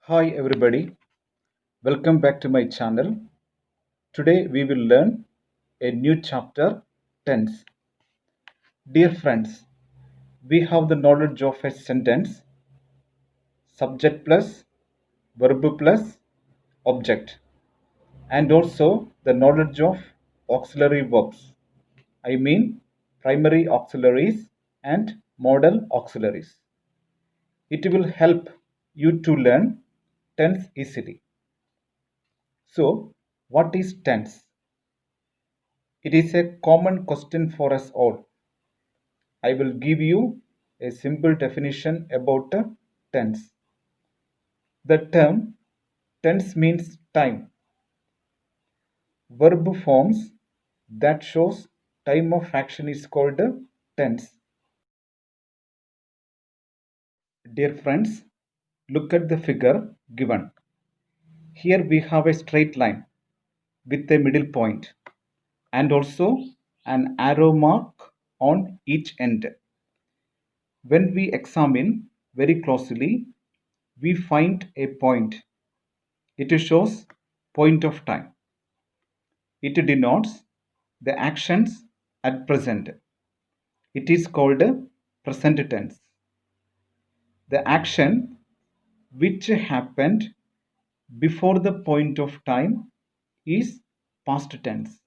Hi everybody, welcome back to my channel. Today we will learn a new chapter, tense. Dear friends, we have the knowledge of a sentence, subject plus, verb plus, object, and also the knowledge of auxiliary verbs. I mean primary auxiliaries and modal auxiliaries. It will help you to learn tense easily. So, what is tense? It is a common question for us all. I will give you a simple definition about tense. The term tense means time. Verb forms that shows time of action is called tense. Dear friends, look at the figure given. Here we have a straight line with a middle point and also an arrow mark on each end. When we examine very closely, we find a point. It shows point of time. It denotes the actions at present. It is called present tense. The action which happened before the point of time is past tense.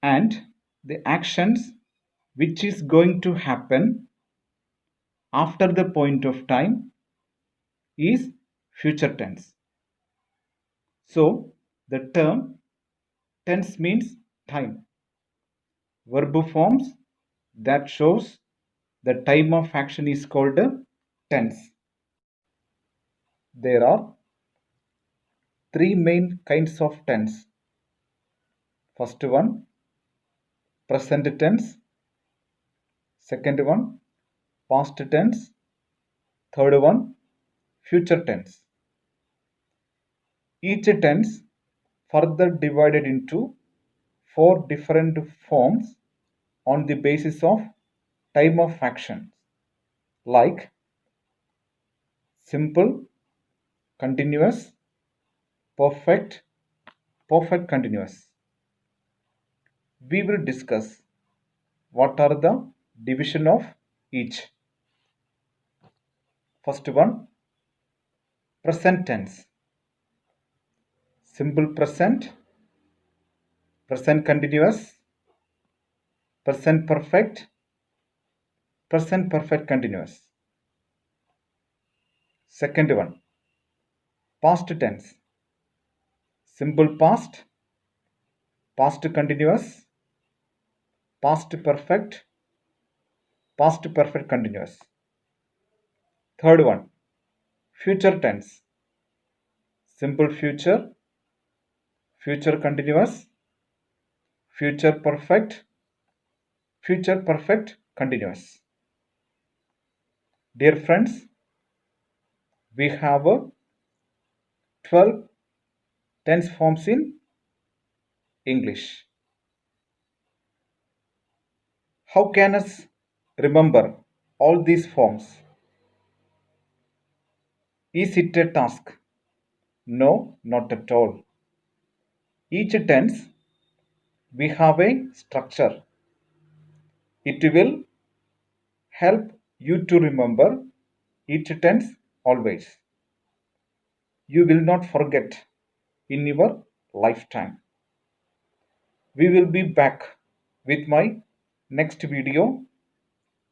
And the actions which is going to happen after the point of time is future tense. So the term tense means time. Verb forms that shows the time of action is called tense. There are three main kinds of tense. First one, present tense. Second one, past tense. Third one, future tense. Each tense further divided into four different forms on the basis of time of action, like simple, continuous, perfect, perfect continuous. We will discuss what are the division of each. First one, present tense. Simple present, present continuous, present perfect, present perfect continuous. Second one, past tense. Simple past, past continuous, past perfect, past perfect continuous. Third one, future tense. Simple future, future continuous, future perfect continuous. Dear friends, we have 12 tense forms in English. How can us remember all these forms? Is it a task? No, not at all. Each tense we have a structure. It will help you to remember each tense always. You will not forget in your lifetime. We will be back with my next video,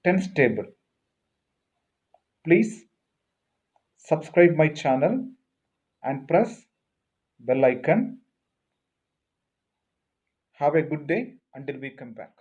tense table. Please subscribe my channel and press bell icon. Have a good day until we come back.